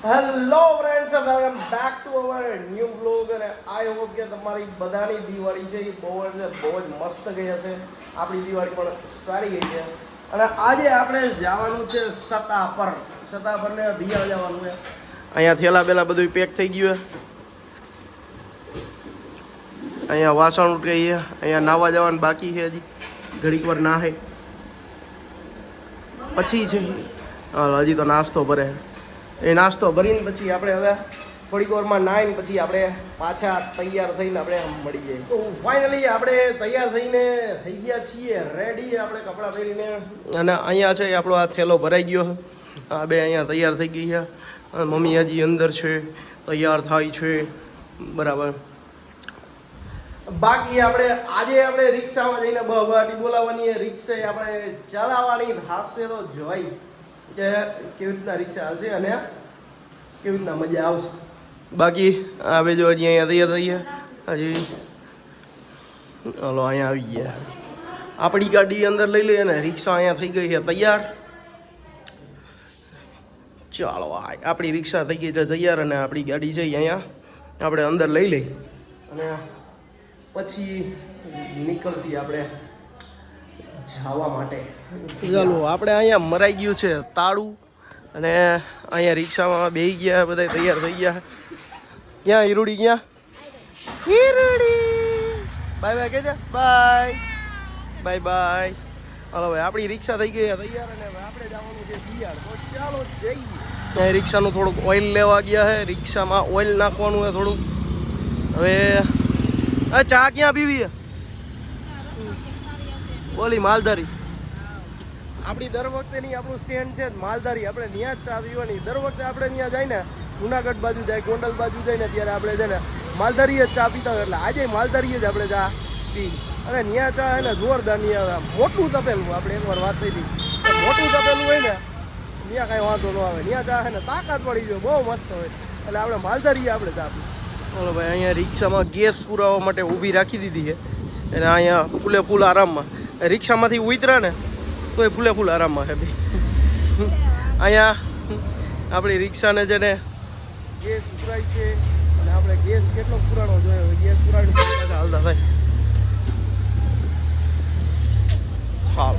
Hello friends, welcome back to our new blog. અને I hope કે તમારી બધાની દિવાળી છે એ બહુ જ મસ્ત ગઈ હશે. આપણી દિવાળી પણ સારી ગઈ છે. અને આજે આપણે જવાનું છે સતાપર. સતાપરને બિયાર જવાનું છે. અહીંયા થેલા બેલા બધું પેક થઈ ગયું છે. અહીંયા વાસણ ઉઠી છે. અહીંયા નાવા જવાનું બાકી છે, હજી ઘડીક વાર નાહે પછી છે. હજી તો નાસ્તો ભરે. એ નાસ્તો ભરીને પછી આપણે હવે થોડીક વારમાં નાહીને પછી આપણે પાછા તૈયાર થઈને આપણે મળી જઈએ. તો ફાઇનલી આપણે તૈયાર થઈને થઈ ગયા છીએ રેડી. આપણે કપડાં પહેરીને અને અહીંયા છે આપણો આ થેલો ભરાઈ ગયો. આ બે અહીંયા તૈયાર થઈ ગઈ છે. મમ્મી હજી અંદર છે, તૈયાર થાય છે. બરાબર. બાકી આજે રિક્ષામાં જઈને બહબાટી બોલાવવાની. રિક્ષા આપણે ચલાવવાની થાશે તો જોઈ કે કેવી રીતના રિક્ષા હાલશે અને કેવી રીતના મજા આવશે. બાકી આવે જો હજી અહીંયા તૈયાર થઈ ગયા. હજી હલો અહીંયા આવી ગયા. આપણી ગાડી અંદર લઈ લઈએ ને રિક્ષા અહીંયા થઈ ગઈ છે તૈયાર. ચાલો આપણી રિક્ષા થઈ ગઈ છે તૈયાર અને આપણી ગાડી છે અહીંયા આપણે અંદર લઈ લઈ અને પછી નીકળશી આપણે જવા માટે. ચાલો આપણે અહીંયા મરાઈ ગયું છે તાળું અને અહીંયા રિક્ષામાં બેસી ગયા, બધા તૈયાર થઈ ગયા. ક્યાં હીરુડી? ક્યાં હીરુડી? બાય બાય કહેજે. Bye bye bye. હાલો ભાઈ, આપણી રિક્ષા થઈ ગઈ તૈયાર અને આપણે જવાનું છે બિયાર. તો ચાલો જઈએ. રિક્ષાનું થોડુંક ઓઇલ લેવા ગયા છે. રિક્ષામાં ઓઇલ નાખવાનું છે થોડુંક. હવે ચા ક્યાં પીવી છે? બોલી માલધારી. આપણી દર વખતેની આપણું સ્ટેન્ડ છે માલધારી. આપણે ત્યાં જ ચા પીવાની. દર વખતે આપણે ત્યાં જાય ને, જુનાગઢ બાજુ જાય, ગોંડલ બાજુ જાય ને, ત્યારે આપણે છે ને માલધારીએ જ ચા પીતા હોય. એટલે આજે માલધારીએ જ આપણે ચા પી. અને ત્યાં ચા છે ને જોરદાર ની આવે. મોટું તપેલું, આપણે એકવાર વાત થઈ હતી, મોટું તપેલું હોય ને ત્યાં કાંઈ વાંધો ન આવે. ત્યાં ચા છે ને તાકાત પડી જાય, બહુ મસ્ત હોય. એટલે આપણે માલધારીએ આપણે ચા પી. બોલો ભાઈ, અહીંયા રિક્ષામાં ગેસ પુરાવવા માટે ઊભી રાખી દીધી છે. અને અહીંયા ફૂલે ફૂલ આરામમાં રિક્ષામાંથી ઉતરા ને તો એ ફૂલે ફૂલ આરામમાં છે ભાઈ. અહીંયા આપણી રિક્ષાને છે ને ગેસ પુરાય છે. અને આપણે ગેસ કેટલો પુરાણો જોયો, ગેસ પુરાણી હાલતા થાય. હાલ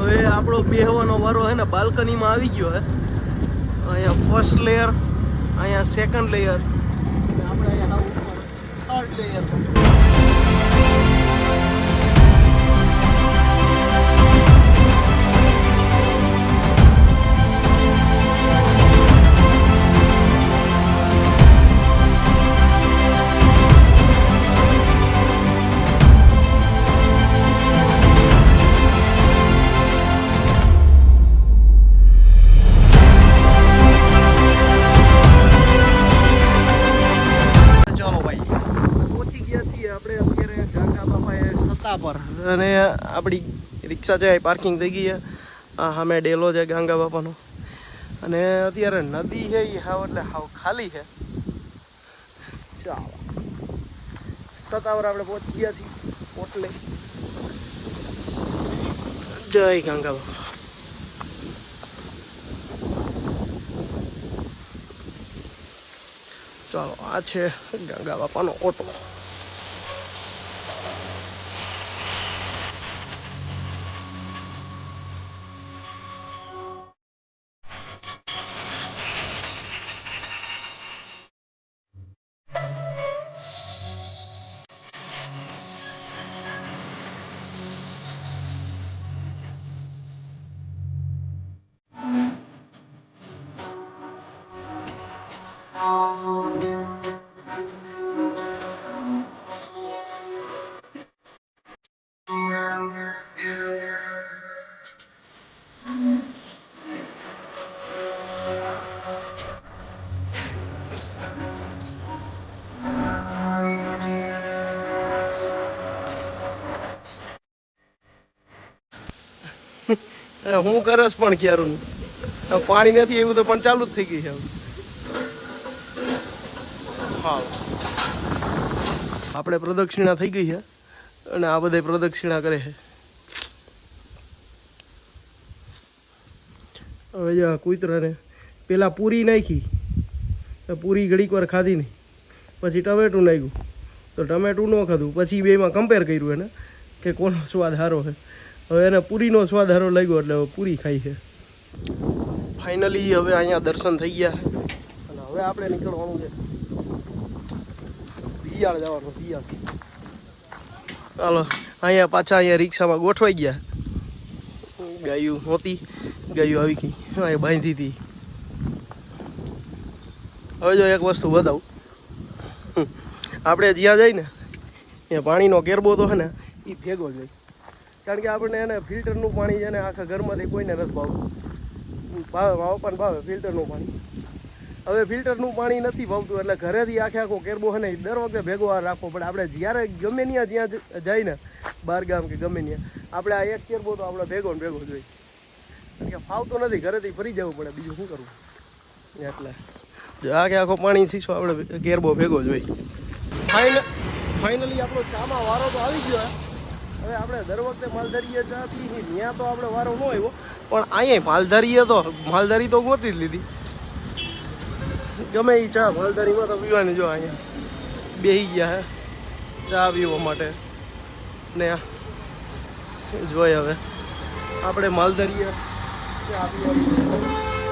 હવે આપણો બેહવાનો વારો છે ને બાલ્કનીમાં આવી ગયો હે. અહીંયા ફર્સ્ટ લેયર, અહીંયા સેકન્ડ લેયર, આપણે અહીંયા થર્ડ લેયર. પર અને આપણી રિક્ષા છે પાર્કિંગ થઈ ગઈ છે. આ સામે ડેલો છે ગાંગા બાપાનો. અને અત્યારે નદી છે એ હાવ એટલે હાવ ખાલી છે. ચાલો સતાવર આપણે પહોંચી ગયા છીએ ઓટલે. જય ગાંગા બાપા. ચાલો આ છે ગાંગા બાપાનો ઓટો. હું કરસ પણ ક્યારું પાણી નથી એવું તો પણ ચાલુ જ થઈ ગઈ છે. હા આપણે પ્રદક્ષિણા થઈ ગઈ છે અને આ બધા પ્રદક્ષિણા કરે છે. હવે જો કૂતરાને પેલા પૂરી નાખી તો પૂરી ઘડીક વાર ખાધી નહીં, પછી ટમેટું નાખ્યું તો ટમેટું ન ખાધું, પછી બેમાં કમ્પેર કર્યું એને કે કોનો સ્વાદ સારો છે. હવે એને પૂરીનો સ્વાદ સારો લાગ્યો એટલે હવે પૂરી ખાઈ છે. ફાઇનલી હવે અહીંયા દર્શન થઈ ગયા છે અને હવે આપણે નીકળવાનું છે ભિયાળ જવાનું. ભિયાળ ચાલો અહીંયા પાછા અહીંયા રિક્ષામાં ગોઠવાઈ ગયા. ગાયું નહોતી, ગાયું આવી ગઈ અહીંયા બાંધી હતી. હવે જો એક વસ્તુ બતાવું, આપણે જ્યાં જઈએ ને ત્યાં પાણીનો કેરબો તો છે ને એ ભેગો જ હોય, કારણ કે આપણને એને ફિલ્ટરનું પાણી છે ને આખા ઘરમાંથી કોઈને નથી ભાવતું. ભાવે પણ ભાવે ફિલ્ટરનું પાણી. હવે ફિલ્ટરનું પાણી નથી ભાવતું એટલે ઘરેથી આખો કેરબો છે ને એ દર વખતે ભેગો રાખવો પડે. આપણે જ્યારે ગમે ત્યાં જ્યાં જાય ને બહાર ગામ કે ગમે ત્યાં આપણે આ એક કેરબો તો આપણે ભેગો ને ભેગો જોઈએ, કારણ કે ફાવતો નથી, ઘરેથી ફરી જવું પડે, બીજું શું કરવું. એટલે આખો પાણી શીશો આપણે કેરબો ભેગો જ હોય. ફાઇનલી આપણો ચામાં વારો તો આવી ગયો. હવે આપણે દર વખતે માલધારીએ ચા પી, ત્યાં તો આપણે વારો ન આવ્યો, પણ અહીંયા માલધારી તો ગોતી જ લીધી. ગમે એ ચા માલધારીમાં તો પીવાની. જો અહીંયા બેસી ગયા હે ચા પીવા માટે ને જોઈએ હવે આપણે માલધારીએ ચા પીવાની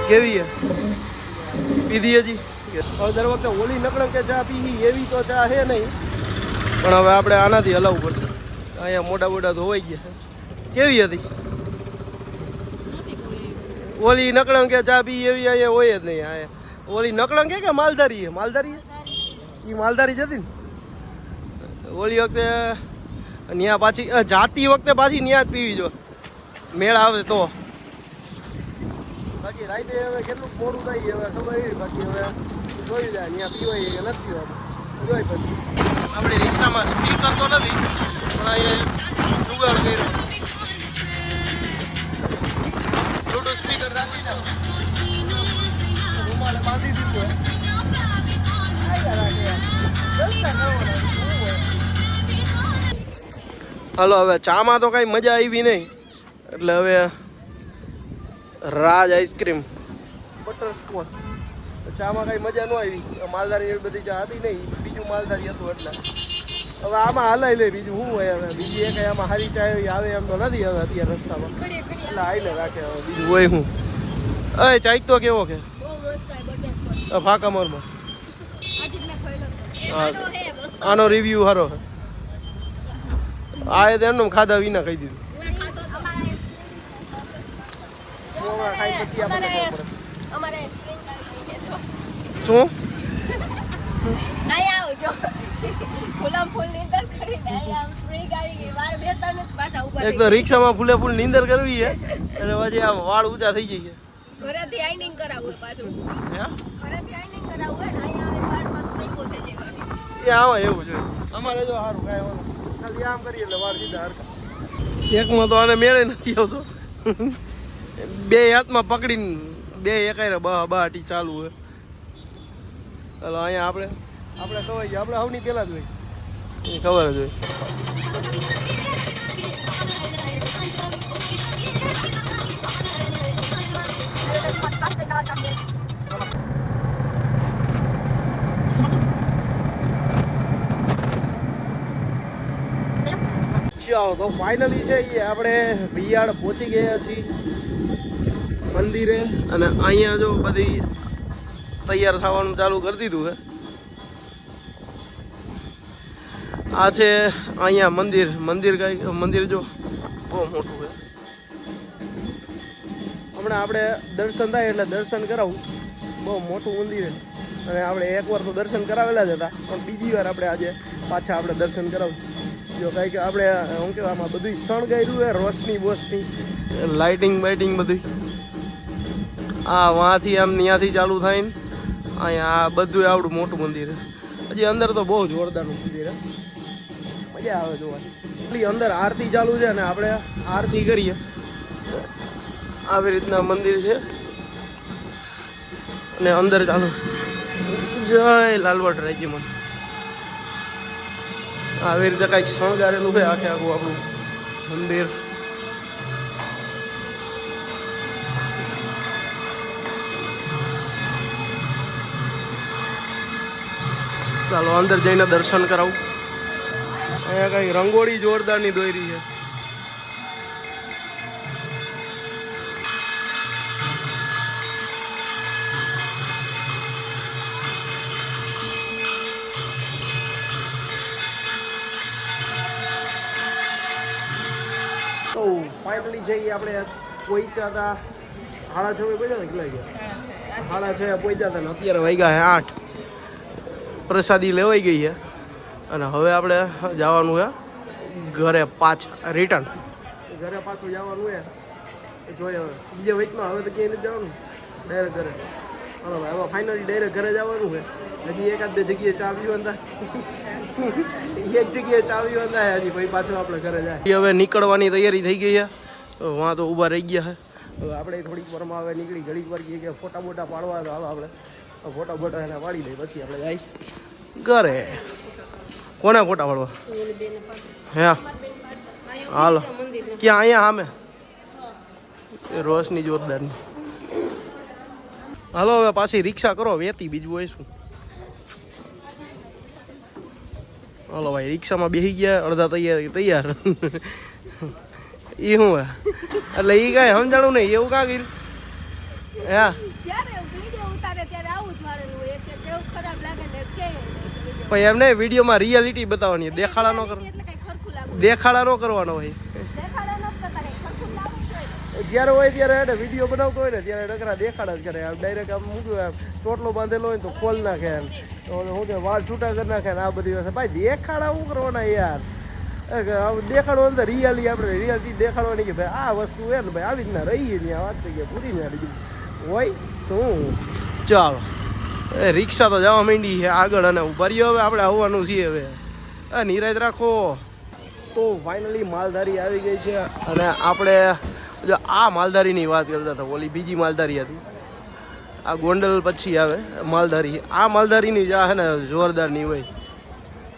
કેવી છે, પીધી હજી. હવે દર વખતે ઓલી નકળંગ કે ચા પી એવી તો ચા છે નહીં, પણ હવે આપણે આનાથી હલાવવું પડશે. અહીંયા મોટા ધોવાઈ ગયા. કેવી હતી ઓલી નકળંગ કે ચા પી એવી અહીંયા હોય જ નહીં. અહીંયા ઓલી નકળંગ કે માલધારી એ માલધારી જતી ને ઓલી વખતે ત્યાં પાછી જાતી વખતે પાછી ત્યાં જ પીવી જો મેળ આવે તો. બાકી રાઈતે હવે કેટલું મોડું થાય હવે ખબર નહીં. બાકી હવે જોઈ જાય ત્યાં પીવાય કે નથી પીવાનું જોઈ. પછી આપણી રિક્ષામાં સ્પીકર તો નથી પણ અહીંયા જુગાડ કર્યો, બ્લુટૂથ સ્પીકર રાખી જાવ, રૂમાલે બાંધી દીધું. હાલો હવે ચામાં તો કાંઈ મજા આવી નહીં, એટલે હવે રાજ આઈસ્ક્રીમ બટરસ્કોચ. ચામાં કાંઈ મજા ન આવી. માલધારી બધી ચા હતી નહીં, બીજું માલધારી હતું એટલે હવે આમાં હલાવી લે. બીજું શું હોય હવે, બીજી એક આમાં સારી ચા આવે એમ તો નથી હવે અત્યારે રસ્તામાં, એટલે આવીને રાખે. હવે બીજું હોય શું. અરે ચાઈક તો કેવો કે ફાકામોરમાં આનો રિવ્યુ સારો છે. આ એમનું ખાધા વિના કહી દીધું. શું એક તો રિક્ષામાં ફૂલે ફૂલ નીંદર કરવી છે અને પછી આમ વાળ ઊંચા થઈ જાય. ઘરેથી આઈનિંગ કરાવવું પાછું. ઘરેથી આઈનિંગ કરાવવું ને અહીંયા વાળ મસ્ત થઈ ગયો છે જે કરી. એ આવા એવું છે અમારે. જો સારું કાંઈ વાળું ખાલી આમ કરીએ એટલે વાળ સીધા હરખા. એકમાં તો આને મેળે નથી આવતો. બે હાથમાં પકડીને બે એકાય બાટી ચાલુ હોય. ચાલો અહીંયા આપણે ખવાઈ ગયા. આપણે સૌની પહેલાં જ હોય એ ખબર જ હોય. ચાલો તો ફાઇનલી છે એ આપણે ભિયાળ પહોંચી ગયા છીએ મંદિરે. અને અહીંયા જો બધી તૈયાર થવાનું ચાલુ કરી દીધું છે. આ છે અહીંયા મંદિર જો બહુ મોટું છે. હમણાં આપણે દર્શન થાય એટલે દર્શન કરાવું. બહુ મોટું મંદિર છે અને આપણે એકવાર તો દર્શન કરાવેલા જ હતા, પણ બીજી વાર આપણે આજે પાછા આપણે દર્શન કરાવું. જો કાંઈ કે આપણે શું કહેવાય આમાં બધું શણગાર્યું છે, રોશની બોશની લાઇટિંગ બધું. આ વાંથી આમ ત્યાંથી ચાલુ થાય ને અહીંયા આ બધું આવડું મોટું મંદિર છે. હજી અંદર તો બહુ જોરદારનું મંદિર છે, મજા આવે જોવાની. એટલી અંદર આરતી ચાલુ છે ને આપણે આરતી કરીએ. આવી રીતના મંદિર છે અને અંદર ચાલુ. જય લાલવટ રેજીમેન્ટ. આવી રીતે કંઈક શણગારેલું છે આખે આખું આપણું મંદિર. ચાલો અંદર જઈને દર્શન કરાવું. અહીંયા કઈ રંગોળી જોરદારની દોરી છે. તો ફાઇનલી જઈએ આપણે પહોંચ્યા હતા 6:30 પહોંચ્યા કેટલા ગયા 6:30 પહોંચ્યા હતા ને અત્યારે વાગ્યા છે 8. પ્રસાદી લેવાઈ ગઈ છે અને હવે આપણે જવાનું છે ઘરે પાછા રિટર્ન. ઘરે પાછું જવાનું છે જોઈએ હવે બીજા વીકમાં. હવે તો ક્યાંય નથી જવાનું, ડાયરેક્ટ ઘરે. હાલો ભાઈ હવે ફાઇનલી ડાયરેક્ટ ઘરે જવાનું છે. હજી એકાદ બે જગ્યાએ ચા પીવા એક જગ્યાએ ચા પીવા થાય હજી પછી પાછું આપણે ઘરે જાય. હવે નીકળવાની તૈયારી થઈ ગઈ છે. વાં તો ઊભા રહી ગયા છે. હવે આપણે થોડીક વારમાં હવે નીકળી ઘડીક વાર કે ફોટા બોટા પાડવા તો હાલો આપણે ફોટા બોટા એને પાડી દઈએ પછી આપણે જાય ઘરે. કોને ફોટા પાડવા હે? હાલો ક્યાં? અહીંયા સામે રોશની જોરદારની. હાલો હવે પાછી રિક્ષા કરો વેતી, બીજું હોય શું. હાલો ભાઈ રિક્ષામાં બેસી ગયા, અડધા તૈયાર. એ શું એટલે એ કાંઈ સમજાણું નહીં એવું કાં કર્યું? હા ભાઈ એમ નહીં, વિડીયોમાં રિયાલિટી બતાવવાની, દેખાડા ન કરવાનો હોય. જ્યારે હોય ત્યારે વિડીયો બનાવતો હોય ને ત્યારે ડકરા દેખાડા જ કરે. ડાયરેક્ટ આમ મૂક્યું ચોટલો બાંધેલો હોય તો ખોલ નાખે એમ, તો શું કે વાળ છૂટા કરી નાખે ને આ બધી વસ્તુ. ભાઈ દેખાડા શું કરવાના યાર? દેખાડો અંદર રિયાલિટી, આપણે રિયાલિટી દેખાડવાની કે ભાઈ આ વસ્તુ હોય ને ભાઈ આવી રીતના રહીએ ત્યાં વાત થઈ ગયા પૂરી ને હોય શું. ચાલો રિક્ષા તો જવા માંડી છે આગળ અને ઉભા રહ્યો. હવે આપણે આવવાનું છીએ. હવે નિરાશ રાખો. તો ફાઇનલી માલધારી આવી ગઈ છે અને આપણે જો આ માલધારીની વાત કરતા હતા, ઓલી બીજી માલધારી હતી. આ ગોંડલ પછી આવે માલધારી. આ માલધારીની જા છે ને જોરદારની હોય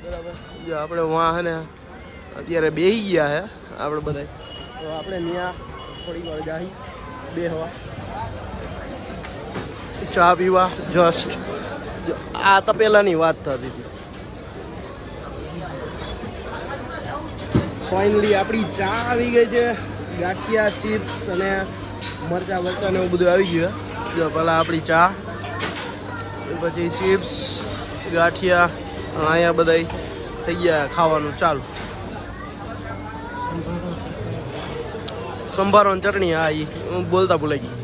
બરાબર. જો આપણે વાં છે ને અત્યારે બેસી ગયા છે આપણે બધા. તો આપણે ત્યાં થોડી વાર જાહી બેહવા, ચા પીવા. જસ્ટ આ તપેલાની વાત થતી હતી. ફાઇનલી આપણી ચા આવી ગઈ છે. ગાંઠિયા, ચિપ્સ અને મરચાં ને એવું બધું આવી ગયું. જો પહેલાં આપણી ચા, પછી ચિપ્સ, ગાંઠિયા, અહીંયા બધા થઈ ગયા ખાવાનું ચાલુ. સંભારો ચટણી, હા એ હું બોલતા ભૂલાઈ ગઈ.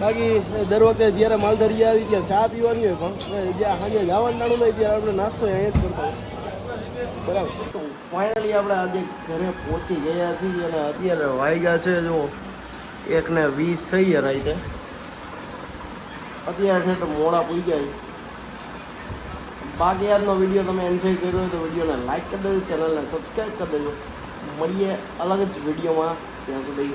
બાકી દર વખતે જ્યારે માલધારી આવી ત્યારે ચા પીવાની હોય, પણ જ્યાં સાંજે જવાનું નાનું થાય ત્યારે આપણે નાસ્તો અહીંયા જ કરતા હોય બરાબર. તો ફાઇનલી આપણે આજે ઘરે પહોંચી ગયા છીએ અને અત્યારે વાગ્યા છે જો 1:20 થઈ ગયા રાતે. અત્યારે છે તો મોડા પૂઈ ગયા. બાકી આજનો વિડીયો તમે એન્જોય કર્યો હોય તો વિડીયોને લાઈક કરી દેજો, ચેનલને સબસ્ક્રાઈબ કરી દેજો. મળીએ અલગ જ વિડીયોમાં. ત્યાં સુધી